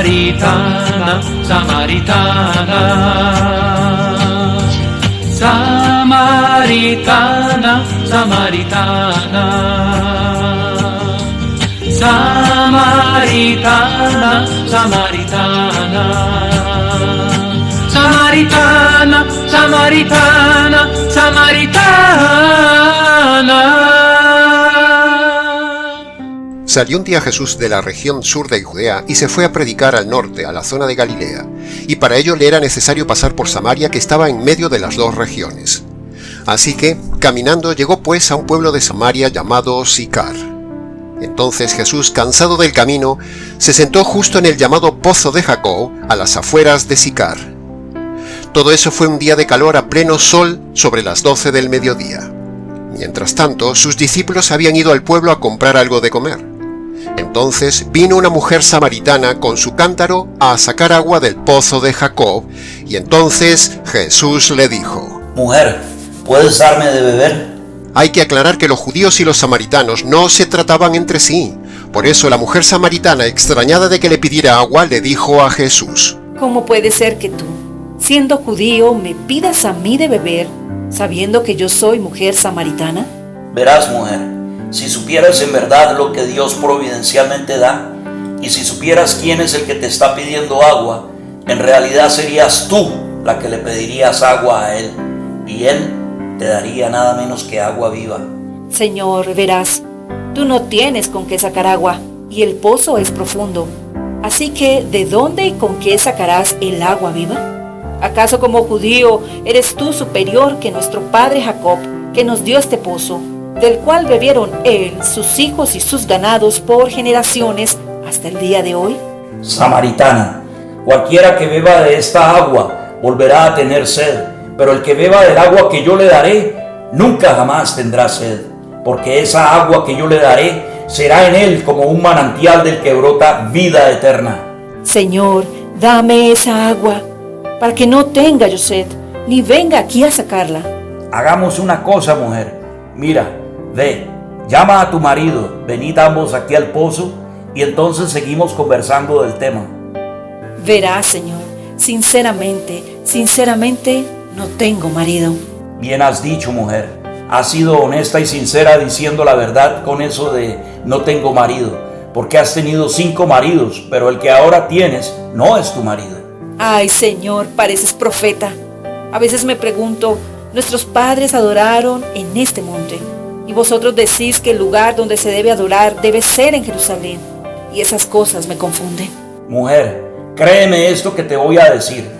Samaritana, Samaritana, Samaritana, Samaritana, Samaritana, Samaritana, Samaritana, Samaritana, Samaritana. Salió un día Jesús de la región sur de Judea y se fue a predicar al norte, a la zona de Galilea, y para ello le era necesario pasar por Samaria, que estaba en medio de las dos regiones. Así que, caminando, llegó pues a un pueblo de Samaria llamado Sicar. Entonces Jesús, cansado del camino, se sentó justo en el llamado Pozo de Jacob, a las afueras de Sicar. Todo eso fue un día de calor a pleno sol, sobre las 12 del mediodía. Mientras tanto, sus discípulos habían ido al pueblo a comprar algo de comer. Entonces vino una mujer samaritana con su cántaro a sacar agua del pozo de Jacob, y entonces Jesús le dijo: Mujer, ¿puedes darme de beber? Hay que aclarar que los judíos y los samaritanos no se trataban entre sí. Por eso la mujer samaritana, extrañada de que le pidiera agua, le dijo a Jesús: ¿Cómo puede ser que tú, siendo judío, me pidas a mí de beber, sabiendo que yo soy mujer samaritana? Verás, mujer, si supieras en verdad lo que Dios providencialmente da, y si supieras quién es el que te está pidiendo agua, en realidad serías tú la que le pedirías agua a Él, y Él te daría nada menos que agua viva. Señor, verás, tú no tienes con qué sacar agua, y el pozo es profundo. Así que, ¿de dónde y con qué sacarás el agua viva? ¿Acaso como judío eres tú superior que nuestro padre Jacob, que nos dio este pozo, del cual bebieron él, sus hijos y sus ganados por generaciones hasta el día de hoy? Samaritana, cualquiera que beba de esta agua volverá a tener sed, pero el que beba del agua que yo le daré, nunca jamás tendrá sed, porque esa agua que yo le daré será en él como un manantial del que brota vida eterna. Señor, dame esa agua, para que no tenga yo sed, ni venga aquí a sacarla. Hagamos una cosa, mujer. Mira, ve, llama a tu marido, venid ambos aquí al pozo, y entonces seguimos conversando del tema. Verás, Señor, sinceramente, no tengo marido. Bien has dicho, mujer. Has sido honesta y sincera diciendo la verdad con eso de no tengo marido, porque has tenido 5 maridos, pero el que ahora tienes no es tu marido. Ay, Señor, pareces profeta. A veces me pregunto, nuestros padres adoraron en este monte, y vosotros decís que el lugar donde se debe adorar debe ser en Jerusalén, y esas cosas me confunden. Mujer, créeme esto que te voy a decir.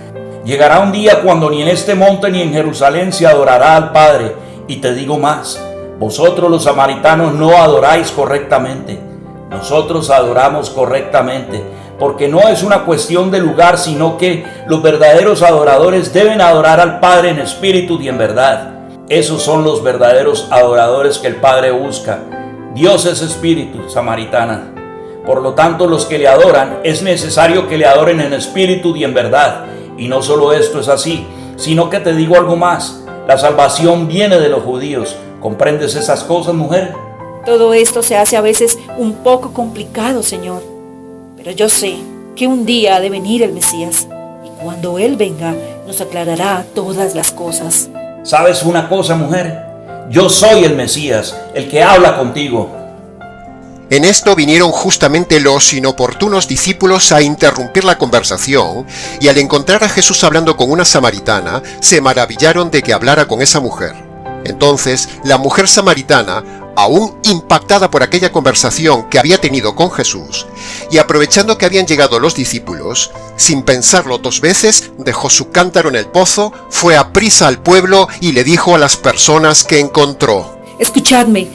Llegará un día cuando ni en este monte ni en Jerusalén se adorará al Padre, y te digo más, vosotros los samaritanos no adoráis correctamente, nosotros adoramos correctamente, porque no es una cuestión de lugar, sino que los verdaderos adoradores deben adorar al Padre en espíritu y en verdad. Esos son los verdaderos adoradores que el Padre busca. Dios es espíritu, samaritana. Por lo tanto, los que le adoran, es necesario que le adoren en espíritu y en verdad. Y no solo esto es así, sino que te digo algo más. La salvación viene de los judíos. ¿Comprendes esas cosas, mujer? Todo esto se hace a veces un poco complicado, Señor. Pero yo sé que un día ha de venir el Mesías, y cuando Él venga, nos aclarará todas las cosas. ¿Sabes una cosa, mujer? Yo soy el Mesías, el que habla contigo. En esto vinieron justamente los inoportunos discípulos a interrumpir la conversación, y al encontrar a Jesús hablando con una samaritana, se maravillaron de que hablara con esa mujer. Entonces, la mujer samaritana, aún impactada por aquella conversación que había tenido con Jesús, y aprovechando que habían llegado los discípulos, sin pensarlo 2 veces, dejó su cántaro en el pozo, fue aprisa al pueblo y le dijo a las personas que encontró: Escuchadme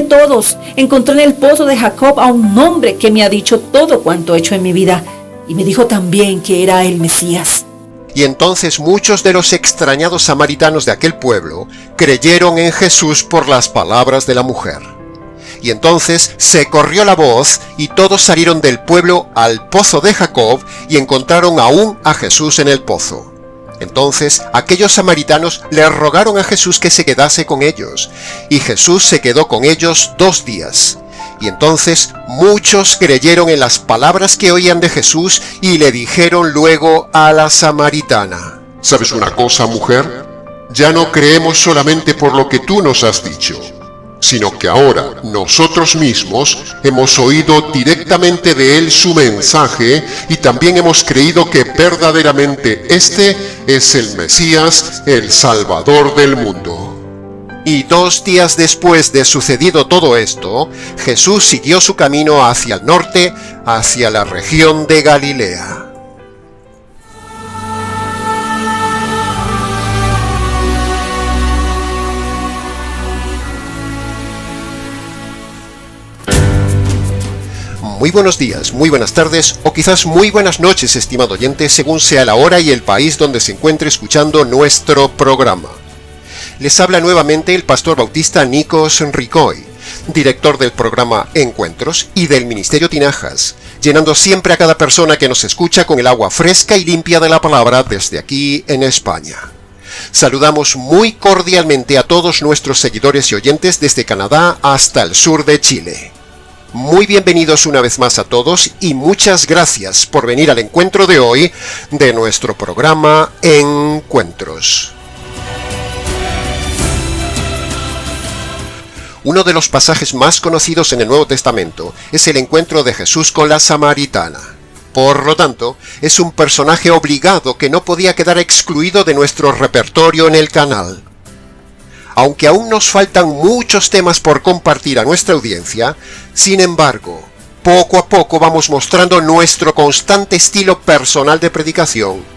todos. Encontré en el pozo de Jacob a un hombre que me ha dicho todo cuanto he hecho en mi vida, y me dijo también que era el Mesías. Y entonces muchos de los extrañados samaritanos de aquel pueblo creyeron en Jesús por las palabras de la mujer. Y entonces se corrió la voz y todos salieron del pueblo al pozo de Jacob y encontraron aún a Jesús en el pozo. Entonces aquellos samaritanos le rogaron a Jesús que se quedase con ellos, y Jesús se quedó con ellos 2 días. Y entonces muchos creyeron en las palabras que oían de Jesús y le dijeron luego a la samaritana: ¿Sabes una cosa, mujer? Ya no creemos solamente por lo que tú nos has dicho, sino que ahora nosotros mismos hemos oído directamente de él su mensaje y también hemos creído que verdaderamente este es el Mesías, el Salvador del mundo. Y 2 días después de sucedido todo esto, Jesús siguió su camino hacia el norte, hacia la región de Galilea. Muy buenos días, muy buenas tardes o quizás muy buenas noches, estimado oyente, según sea la hora y el país donde se encuentre escuchando nuestro programa. Les habla nuevamente el pastor bautista Nikos Ricoy, director del programa Encuentros y del Ministerio Tinajas, llenando siempre a cada persona que nos escucha con el agua fresca y limpia de la palabra desde aquí en España. Saludamos muy cordialmente a todos nuestros seguidores y oyentes desde Canadá hasta el sur de Chile. Muy bienvenidos una vez más a todos y muchas gracias por venir al encuentro de hoy de nuestro programa Encuentros. Uno de los pasajes más conocidos en el Nuevo Testamento es el encuentro de Jesús con la samaritana. Por lo tanto, es un personaje obligado que no podía quedar excluido de nuestro repertorio en el canal. Aunque aún nos faltan muchos temas por compartir a nuestra audiencia, sin embargo, poco a poco vamos mostrando nuestro constante estilo personal de predicación.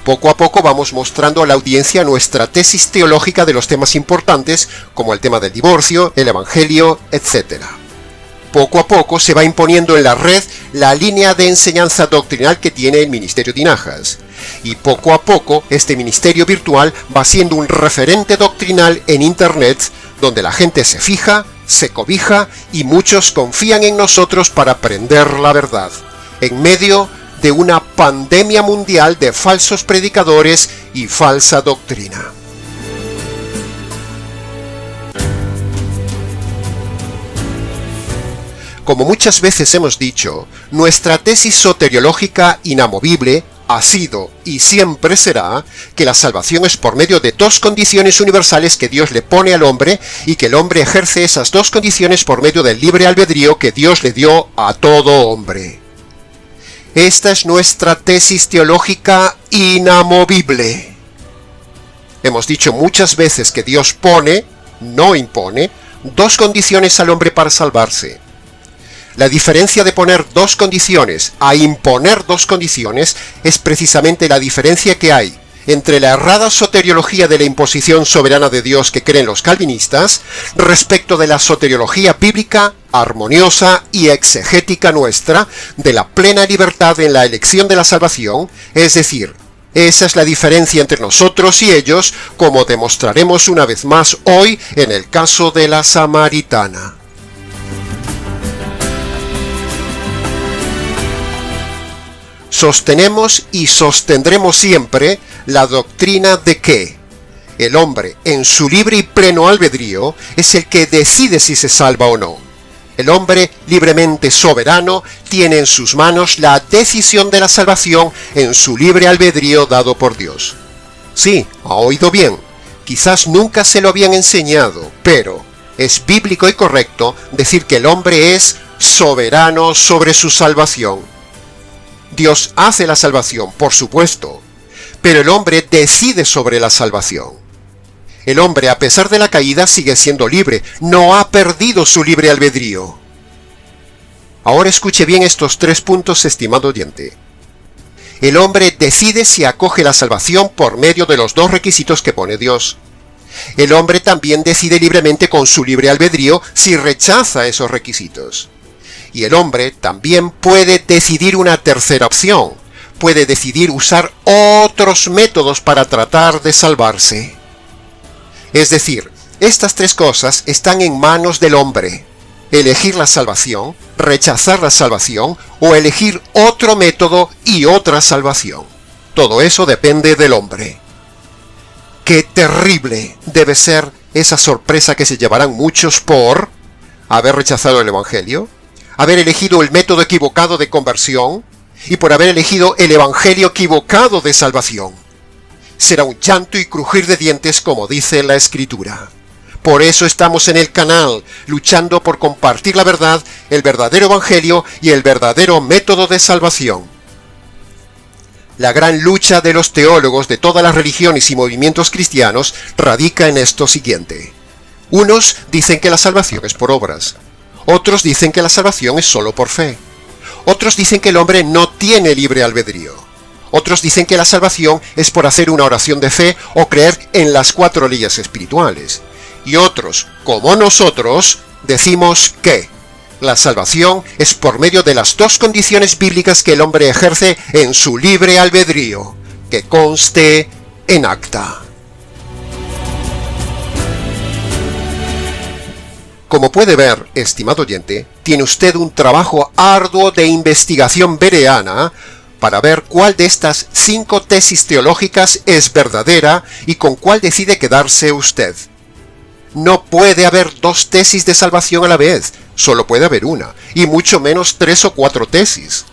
Poco a poco vamos mostrando a la audiencia nuestra tesis teológica de los temas importantes, como el tema del divorcio, el evangelio, etc. Poco a poco se va imponiendo en la red la línea de enseñanza doctrinal que tiene el Ministerio Tinajas. Y poco a poco este ministerio virtual va siendo un referente doctrinal en Internet, donde la gente se fija, se cobija y muchos confían en nosotros para aprender la verdad, en medio de una pandemia mundial de falsos predicadores y falsa doctrina. Como muchas veces hemos dicho, nuestra tesis soteriológica inamovible ha sido y siempre será que la salvación es por medio de 2 condiciones universales que Dios le pone al hombre y que el hombre ejerce esas 2 condiciones por medio del libre albedrío que Dios le dio a todo hombre. Esta es nuestra tesis teológica inamovible. Hemos dicho muchas veces que Dios pone, no impone, 2 condiciones al hombre para salvarse. La diferencia de poner 2 condiciones a imponer 2 condiciones es precisamente la diferencia que hay entre la errada soteriología de la imposición soberana de Dios que creen los calvinistas respecto de la soteriología bíblica, armoniosa y exegética nuestra de la plena libertad en la elección de la salvación, es decir, esa es la diferencia entre nosotros y ellos, como demostraremos una vez más hoy en el caso de la samaritana. Sostenemos y sostendremos siempre la doctrina de que el hombre, en su libre y pleno albedrío, es el que decide si se salva o no. El hombre, libremente soberano, tiene en sus manos la decisión de la salvación en su libre albedrío dado por Dios. Sí, ha oído bien. Quizás nunca se lo habían enseñado, pero es bíblico y correcto decir que el hombre es soberano sobre su salvación. Dios hace la salvación, por supuesto, pero el hombre decide sobre la salvación. El hombre, a pesar de la caída, sigue siendo libre, no ha perdido su libre albedrío. Ahora escuche bien estos 3 puntos, estimado oyente. El hombre decide si acoge la salvación por medio de los 2 requisitos que pone Dios. El hombre también decide libremente con su libre albedrío si rechaza esos requisitos. Y el hombre también puede decidir una tercera opción. Puede decidir usar otros métodos para tratar de salvarse. Es decir, estas 3 cosas están en manos del hombre. Elegir la salvación, rechazar la salvación o elegir otro método y otra salvación. Todo eso depende del hombre. ¡Qué terrible debe ser esa sorpresa que se llevarán muchos por ¿Haber rechazado el Evangelio? ¿Haber elegido el método equivocado de conversión? Y por haber elegido el Evangelio equivocado de salvación. Será un llanto y crujir de dientes, como dice la Escritura. Por eso estamos en el canal, luchando por compartir la verdad, el verdadero Evangelio y el verdadero método de salvación. La gran lucha de los teólogos de todas las religiones y movimientos cristianos radica en esto siguiente. Unos dicen que la salvación es por obras. Otros dicen que la salvación es solo por fe. Otros dicen que el hombre no tiene libre albedrío. Otros dicen que la salvación es por hacer una oración de fe o creer en las 4 leyes espirituales. Y otros, como nosotros, decimos que la salvación es por medio de las 2 condiciones bíblicas que el hombre ejerce en su libre albedrío, que conste en acta. Como puede ver, estimado oyente, tiene usted un trabajo arduo de investigación bereana para ver cuál de estas 5 tesis teológicas es verdadera y con cuál decide quedarse usted. No puede haber 2 tesis de salvación a la vez, solo puede haber una, y mucho menos 3 o 4 tesis.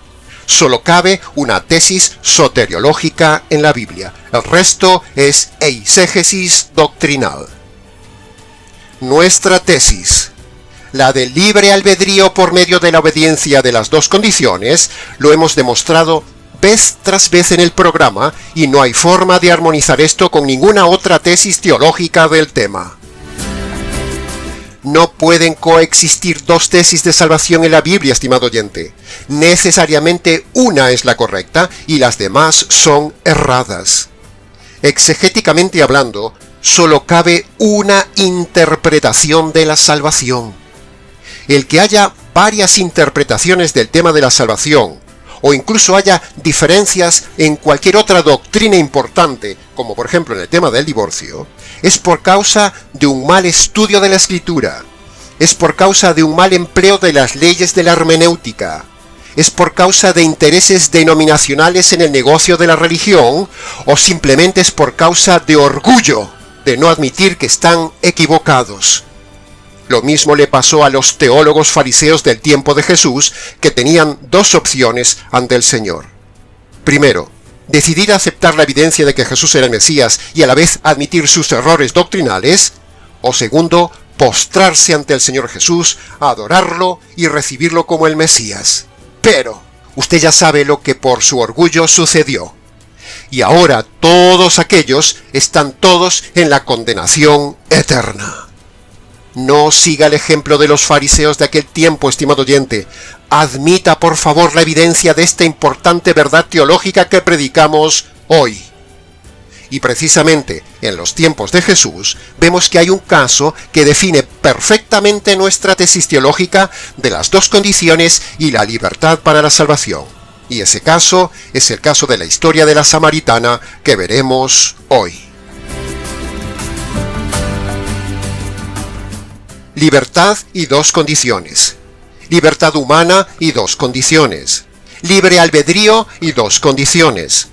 Solo cabe una tesis soteriológica en la Biblia, el resto es eisegesis doctrinal. Nuestra tesis, la del libre albedrío por medio de la obediencia de las 2 condiciones, lo hemos demostrado vez tras vez en el programa y no hay forma de armonizar esto con ninguna otra tesis teológica del tema. No pueden coexistir 2 tesis de salvación en la Biblia, estimado oyente. Necesariamente una es la correcta y las demás son erradas. Exegéticamente hablando, solo cabe una interpretación de la salvación. El que haya varias interpretaciones del tema de la salvación, o incluso haya diferencias en cualquier otra doctrina importante, como por ejemplo en el tema del divorcio, es por causa de un mal estudio de la Escritura, es por causa de un mal empleo de las leyes de la hermenéutica, es por causa de intereses denominacionales en el negocio de la religión, o simplemente es por causa de orgullo de no admitir que están equivocados. Lo mismo le pasó a los teólogos fariseos del tiempo de Jesús, que tenían 2 opciones ante el Señor. Primero, decidir aceptar la evidencia de que Jesús era el Mesías y a la vez admitir sus errores doctrinales, o segundo, postrarse ante el Señor Jesús, adorarlo y recibirlo como el Mesías. Pero, usted ya sabe lo que por su orgullo sucedió. Y ahora todos aquellos están todos en la condenación eterna. No siga el ejemplo de los fariseos de aquel tiempo, estimado oyente. Admita por favor la evidencia de esta importante verdad teológica que predicamos hoy. Y precisamente en los tiempos de Jesús vemos que hay un caso que define perfectamente nuestra tesis teológica de las 2 condiciones y la libertad para la salvación. Y ese caso es el caso de la historia de la samaritana que veremos hoy. Libertad y 2 condiciones. Libertad humana y 2 condiciones. Libre albedrío y 2 condiciones.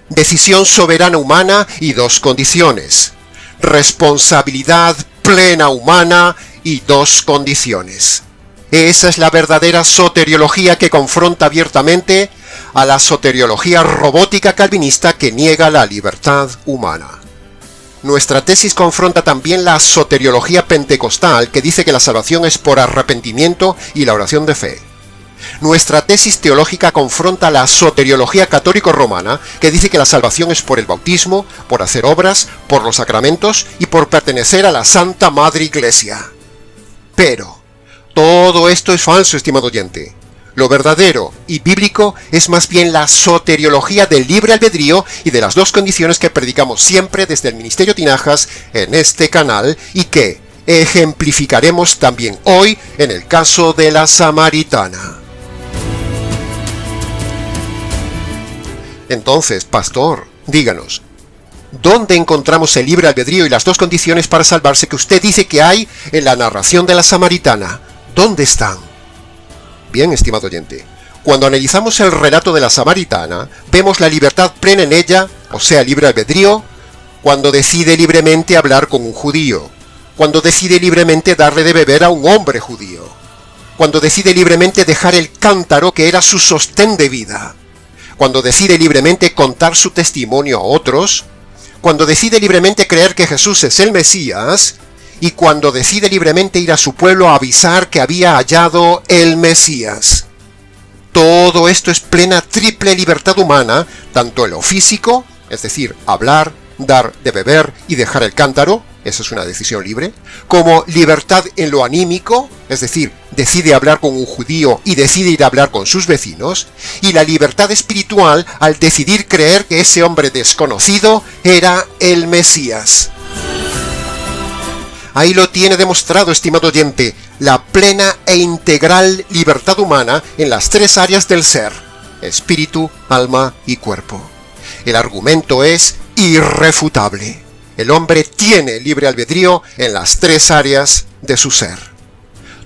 Decisión soberana humana y 2 condiciones. Responsabilidad plena humana y 2 condiciones. Esa es la verdadera soteriología que confronta abiertamente a la soteriología robótica calvinista que niega la libertad humana. Nuestra tesis confronta también la soteriología pentecostal que dice que la salvación es por arrepentimiento y la oración de fe. Nuestra tesis teológica confronta la soteriología católico-romana que dice que la salvación es por el bautismo, por hacer obras, por los sacramentos y por pertenecer a la Santa Madre Iglesia. Pero todo esto es falso, estimado oyente. Lo verdadero y bíblico es más bien la soteriología del libre albedrío y de las 2 condiciones que predicamos siempre desde el Ministerio Tinajas en este canal y que ejemplificaremos también hoy en el caso de la samaritana. Entonces, pastor, díganos, ¿dónde encontramos el libre albedrío y las 2 condiciones para salvarse que usted dice que hay en la narración de la samaritana? ¿Dónde están? Bien, estimado oyente, cuando analizamos el relato de la samaritana, vemos la libertad plena en ella, o sea, libre albedrío, cuando decide libremente hablar con un judío, cuando decide libremente darle de beber a un hombre judío, cuando decide libremente dejar el cántaro que era su sostén de vida, cuando decide libremente contar su testimonio a otros, cuando decide libremente creer que Jesús es el Mesías, y cuando decide libremente ir a su pueblo a avisar que había hallado el Mesías. Todo esto es plena triple libertad humana, tanto en lo físico, es decir, hablar, dar de beber y dejar el cántaro, esa es una decisión libre, como libertad en lo anímico, es decir, decide hablar con un judío y decide ir a hablar con sus vecinos, y la libertad espiritual al decidir creer que ese hombre desconocido era el Mesías. Ahí lo tiene demostrado, estimado oyente, la plena e integral libertad humana en las tres áreas del ser: espíritu, alma y cuerpo. El argumento es irrefutable. El hombre tiene libre albedrío en las tres áreas de su ser.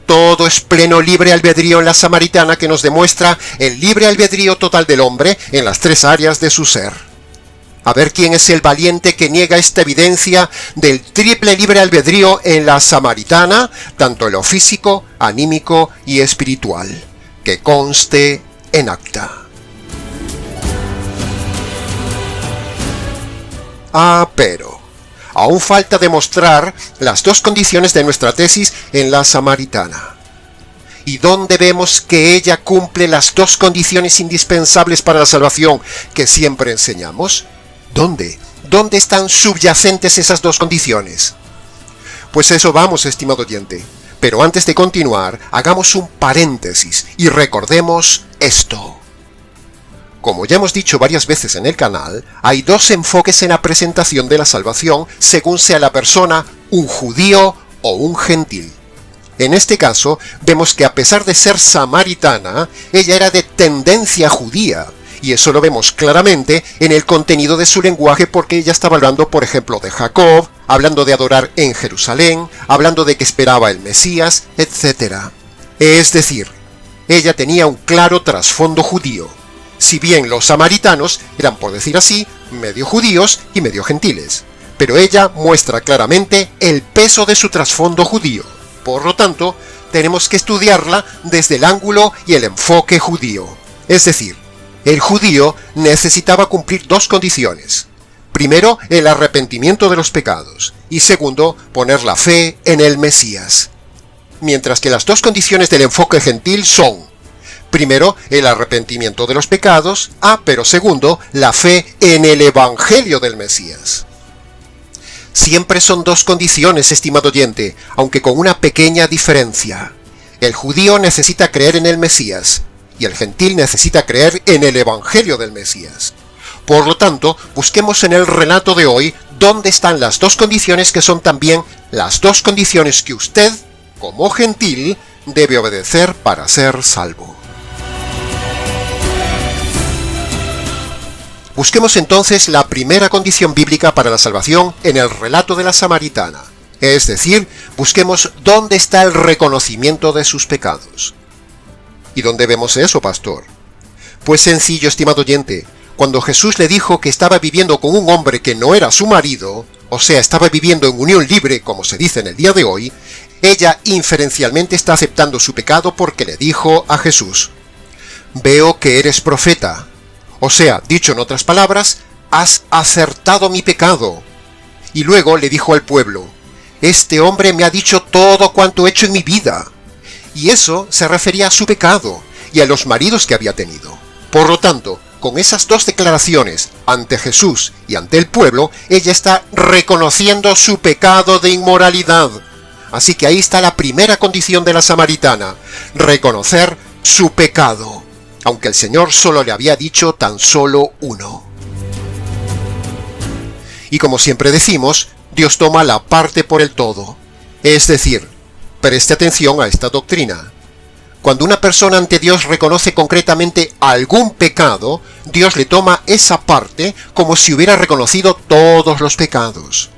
Todo es pleno libre albedrío en la samaritana, que nos demuestra el libre albedrío total del hombre en las tres áreas de su ser. A ver quién es el valiente que niega esta evidencia del triple libre albedrío en la samaritana, tanto en lo físico, anímico y espiritual. Que conste en acta. Pero aún falta demostrar las dos condiciones de nuestra tesis en la samaritana. ¿Y dónde vemos que ella cumple las dos condiciones indispensables para la salvación que siempre enseñamos? ¿Dónde? ¿Dónde están subyacentes esas dos condiciones? Pues eso vamos, estimado oyente. Pero antes de continuar, hagamos un paréntesis y recordemos esto. Como ya hemos dicho varias veces en el canal, hay dos enfoques en la presentación de la salvación según sea la persona, un judío o un gentil. En este caso, vemos que a pesar de ser samaritana, ella era de tendencia judía, y eso lo vemos claramente en el contenido de su lenguaje, porque ella estaba hablando, por ejemplo, de Jacob, hablando de adorar en Jerusalén, hablando de que esperaba el Mesías, etc. Es decir, ella tenía un claro trasfondo judío, si bien los samaritanos eran, por decir así, medio judíos y medio gentiles. Pero ella muestra claramente el peso de su trasfondo judío. Por lo tanto, tenemos que estudiarla desde el ángulo y el enfoque judío. Es decir, el judío necesitaba cumplir dos condiciones. Primero, el arrepentimiento de los pecados, y segundo, poner la fe en el Mesías. Mientras que las dos condiciones del enfoque gentil son: primero, el arrepentimiento de los pecados, pero segundo, la fe en el Evangelio del Mesías. Siempre son dos condiciones, estimado oyente, aunque con una pequeña diferencia. El judío necesita creer en el Mesías, y el gentil necesita creer en el Evangelio del Mesías. Por lo tanto, busquemos en el relato de hoy dónde están las dos condiciones que son también las dos condiciones que usted, como gentil, debe obedecer para ser salvo. Busquemos entonces la primera condición bíblica para la salvación en el relato de la samaritana. Es decir, busquemos dónde está el reconocimiento de sus pecados. ¿Y dónde vemos eso, pastor? Pues sencillo, estimado oyente. Cuando Jesús le dijo que estaba viviendo con un hombre que no era su marido, o sea, estaba viviendo en unión libre, como se dice en el día de hoy, ella inferencialmente está aceptando su pecado porque le dijo a Jesús: veo que eres profeta. O sea, dicho en otras palabras, has acertado mi pecado. Y luego le dijo al pueblo: este hombre me ha dicho todo cuanto he hecho en mi vida. Y eso se refería a su pecado y a los maridos que había tenido. Por lo tanto, con esas dos declaraciones ante Jesús y ante el pueblo, ella está reconociendo su pecado de inmoralidad. Así que ahí está la primera condición de la samaritana: reconocer su pecado, aunque el Señor solo le había dicho tan solo uno. Y como siempre decimos, Dios toma la parte por el todo. Es decir, preste atención a esta doctrina. Cuando una persona ante Dios reconoce concretamente algún pecado, Dios le toma esa parte como si hubiera reconocido todos los pecados.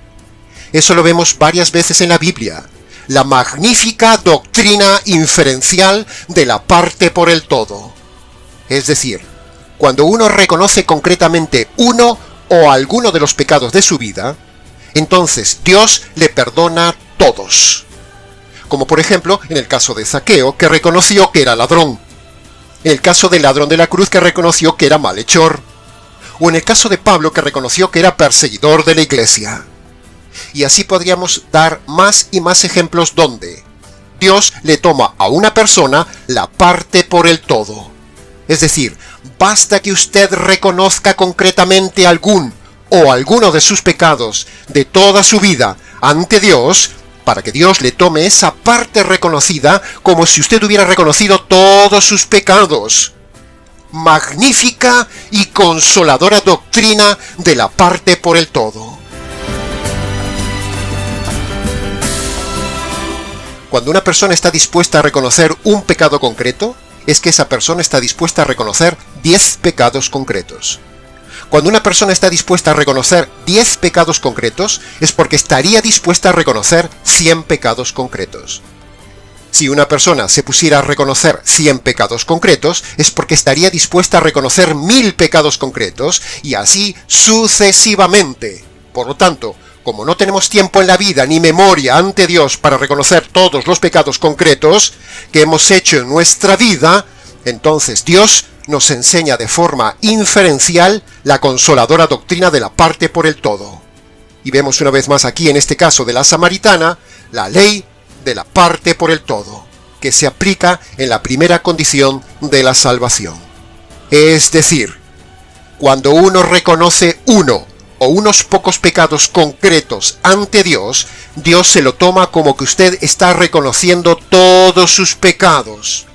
Eso lo vemos varias veces en la Biblia. La magnífica doctrina inferencial de la parte por el todo. Es decir, cuando uno reconoce concretamente uno o alguno de los pecados de su vida, entonces Dios le perdona todos. Como por ejemplo en el caso de Zaqueo, que reconoció que era ladrón. En el caso del ladrón de la cruz, que reconoció que era malhechor. O en el caso de Pablo, que reconoció que era perseguidor de la iglesia. Y así podríamos dar más y más ejemplos donde Dios le toma a una persona la parte por el todo. Es decir, basta que usted reconozca concretamente algún o alguno de sus pecados de toda su vida ante Dios, para que Dios le tome esa parte reconocida como si usted hubiera reconocido todos sus pecados. Magnífica y consoladora doctrina de la parte por el todo. Cuando una persona está dispuesta a reconocer un pecado concreto, es que esa persona está dispuesta a reconocer 10 pecados concretos. Cuando una persona está dispuesta a reconocer 10 pecados concretos, es porque estaría dispuesta a reconocer 100 pecados concretos. Si una persona se pusiera a reconocer 100 pecados concretos, es porque estaría dispuesta a reconocer 1000 pecados concretos, y así sucesivamente. Por lo tanto, como no tenemos tiempo en la vida ni memoria ante Dios para reconocer todos los pecados concretos que hemos hecho en nuestra vida, entonces Dios nos enseña de forma inferencial la consoladora doctrina de la parte por el todo. Y vemos una vez más aquí, en este caso de la samaritana, la ley de la parte por el todo, que se aplica en la primera condición de la salvación. Es decir, cuando uno reconoce uno o unos pocos pecados concretos ante Dios, Dios se lo toma como que usted está reconociendo todos sus pecados.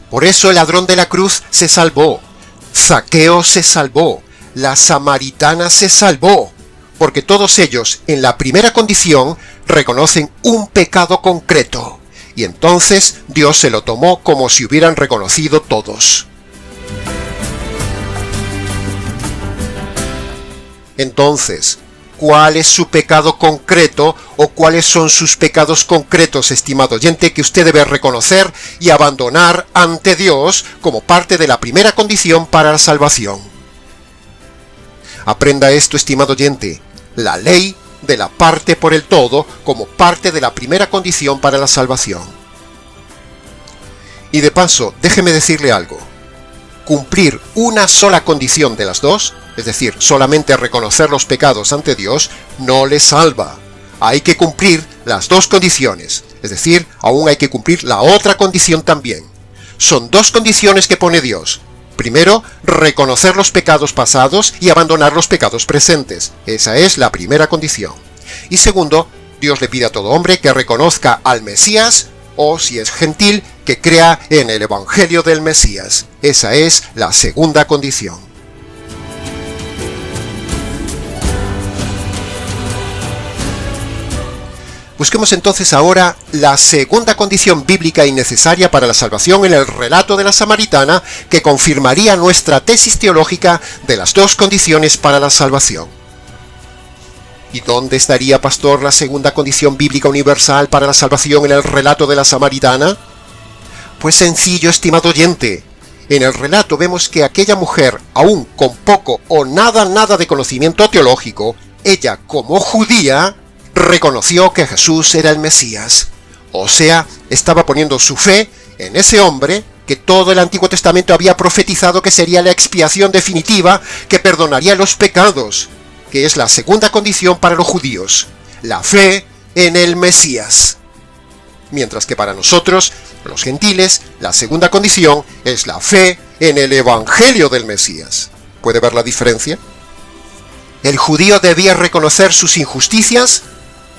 Por eso el ladrón de la cruz se salvó, Zaqueo se salvó, la samaritana se salvó, porque todos ellos, en la primera condición, reconocen un pecado concreto, y entonces Dios se lo tomó como si hubieran reconocido todos. Entonces, ¿cuál es su pecado concreto o cuáles son sus pecados concretos, estimado oyente, que usted debe reconocer y abandonar ante Dios como parte de la primera condición para la salvación? Aprenda esto, estimado oyente, la ley de la parte por el todo como parte de la primera condición para la salvación. Y de paso, déjeme decirle algo. Cumplir una sola condición de las dos, es decir, solamente reconocer los pecados ante Dios, no le salva. Hay que cumplir las dos condiciones, es decir, aún hay que cumplir la otra condición también. Son dos condiciones que pone Dios. Primero, reconocer los pecados pasados y abandonar los pecados presentes. Esa es la primera condición. Y segundo, Dios le pide a todo hombre que reconozca al Mesías, o si es gentil, que crea en el Evangelio del Mesías. Esa es la segunda condición. Busquemos entonces ahora la segunda condición bíblica y necesaria para la salvación en el relato de la samaritana, que confirmaría nuestra tesis teológica de las dos condiciones para la salvación. ¿Y dónde estaría, pastor, la segunda condición bíblica universal para la salvación en el relato de la samaritana? Pues sencillo, estimado oyente. En el relato vemos que aquella mujer, aún con poco o nada de conocimiento teológico, ella como judía, reconoció que Jesús era el Mesías. O sea, estaba poniendo su fe en ese hombre que todo el Antiguo Testamento había profetizado que sería la expiación definitiva que perdonaría los pecados, que es la segunda condición para los judíos, la fe en el Mesías. Mientras que para nosotros, los gentiles, la segunda condición es la fe en el Evangelio del Mesías. ¿Puede ver la diferencia? El judío debía reconocer sus injusticias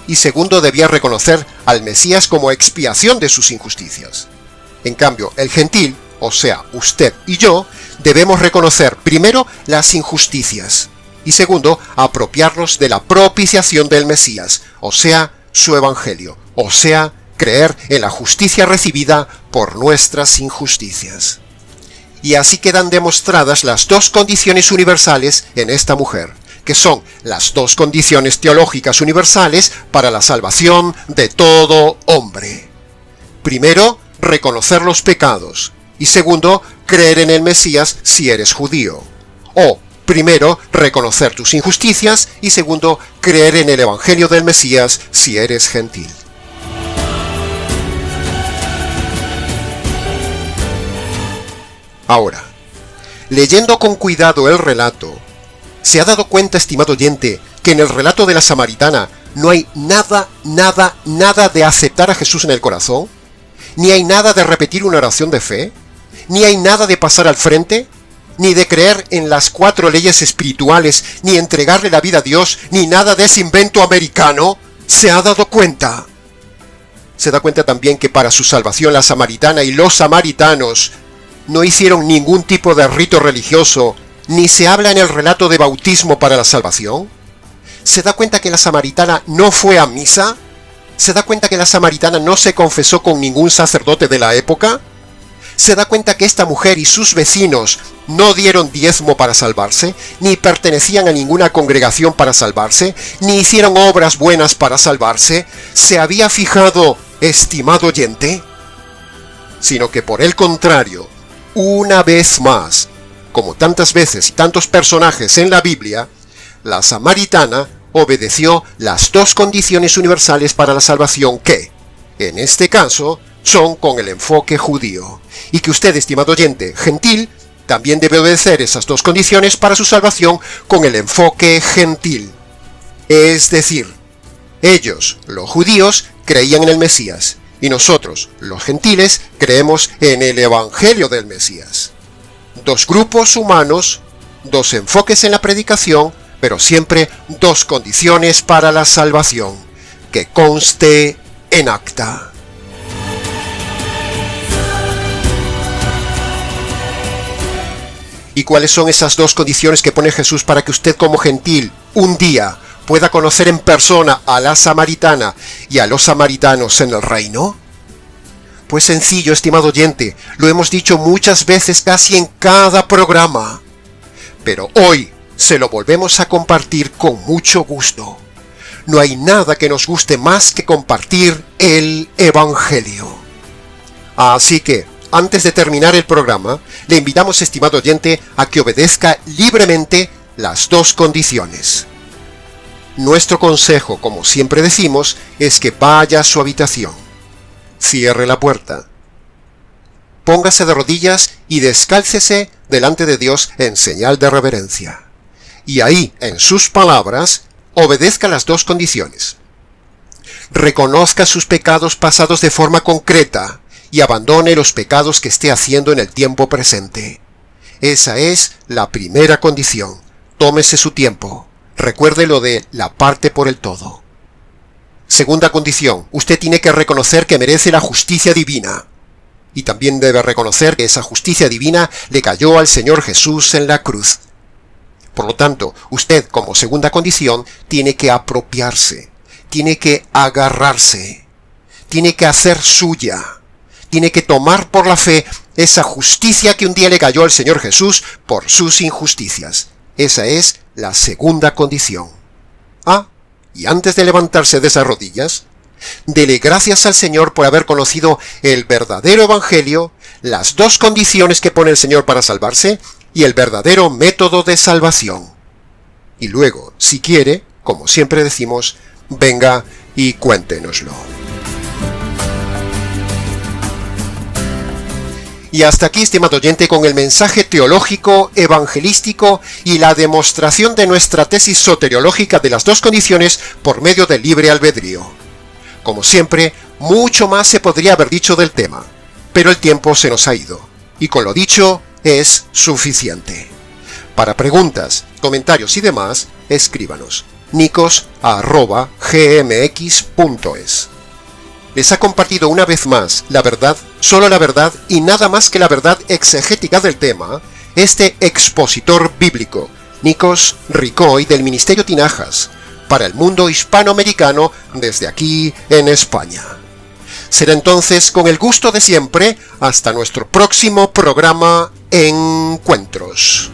y segundo, debía reconocer al Mesías como expiación de sus injusticias. En cambio, el gentil, o sea, usted y yo, debemos reconocer primero las injusticias y segundo, apropiarnos de la propiciación del Mesías, o sea, su Evangelio, o sea, creer en la justicia recibida por nuestras injusticias. Y así quedan demostradas las dos condiciones universales en esta mujer, que son las dos condiciones teológicas universales para la salvación de todo hombre. Primero, reconocer los pecados, y segundo, creer en el Mesías si eres judío. O, primero, reconocer tus injusticias, y segundo, creer en el Evangelio del Mesías si eres gentil. Ahora, leyendo con cuidado el relato, ¿se ha dado cuenta, estimado oyente, que en el relato de la samaritana no hay nada de aceptar a Jesús en el corazón? ¿Ni hay nada de repetir una oración de fe? ¿Ni hay nada de pasar al frente? ¿Ni de creer en las 4 leyes espirituales? ¿Ni entregarle la vida a Dios? ¿Ni nada de ese invento americano? ¿Se ha dado cuenta? Se da cuenta también que para su salvación la samaritana y los samaritanos no hicieron ningún tipo de rito religioso, ni se habla en el relato de bautismo para la salvación. ¿Se da cuenta que la samaritana no fue a misa? ¿Se da cuenta que la samaritana no se confesó con ningún sacerdote de la época? ¿Se da cuenta que esta mujer y sus vecinos no dieron diezmo para salvarse, ni pertenecían a ninguna congregación para salvarse, ni hicieron obras buenas para salvarse? ¿Se había fijado, estimado oyente? Sino que por el contrario, una vez más, como tantas veces y tantos personajes en la Biblia, la samaritana obedeció las 2 condiciones universales para la salvación que, en este caso, son con el enfoque judío. Y que usted, estimado oyente, gentil, también debe obedecer esas 2 condiciones para su salvación con el enfoque gentil. Es decir, ellos, los judíos, creían en el Mesías, y nosotros, los gentiles, creemos en el Evangelio del Mesías. 2 grupos humanos, 2 enfoques en la predicación, pero siempre 2 condiciones para la salvación, que conste en acta. ¿Y cuáles son esas 2 condiciones que pone Jesús para que usted como gentil un día pueda conocer en persona a la samaritana y a los samaritanos en el reino? Pues sencillo, estimado oyente, lo hemos dicho muchas veces casi en cada programa, pero hoy se lo volvemos a compartir con mucho gusto. No hay nada que nos guste más que compartir el Evangelio. Así que, antes de terminar el programa, le invitamos, estimado oyente, a que obedezca libremente las 2 condiciones. Nuestro consejo, como siempre decimos, es que vaya a su habitación, cierre la puerta, póngase de rodillas y descálcese delante de Dios en señal de reverencia. Y ahí, en sus palabras, obedezca las 2 condiciones. Reconozca sus pecados pasados de forma concreta y abandone los pecados que esté haciendo en el tiempo presente. Esa es la primera condición. Tómese su tiempo. Recuerde lo de la parte por el todo. Segunda condición, usted tiene que reconocer que merece la justicia divina. Y también debe reconocer que esa justicia divina le cayó al Señor Jesús en la cruz. Por lo tanto, usted, como segunda condición, tiene que apropiarse, tiene que agarrarse, tiene que hacer suya, tiene que tomar por la fe esa justicia que un día le cayó al Señor Jesús por sus injusticias. Esa es la segunda condición. Y antes de levantarse de esas rodillas, dele gracias al Señor por haber conocido el verdadero Evangelio, las 2 condiciones que pone el Señor para salvarse y el verdadero método de salvación. Y luego, si quiere, como siempre decimos, venga y cuéntenoslo. Y hasta aquí, estimado oyente, con el mensaje teológico, evangelístico y la demostración de nuestra tesis soteriológica de las 2 condiciones por medio del libre albedrío. Como siempre, mucho más se podría haber dicho del tema, pero el tiempo se nos ha ido, y con lo dicho es suficiente. Para preguntas, comentarios y demás, escríbanos nicos@gmx.es. Les ha compartido una vez más la verdad, solo la verdad y nada más que la verdad exegética del tema, este expositor bíblico, Nicos Ricoy del Ministerio Tinajas, para el mundo hispanoamericano desde aquí en España. Será entonces con el gusto de siempre hasta nuestro próximo programa Encuentros.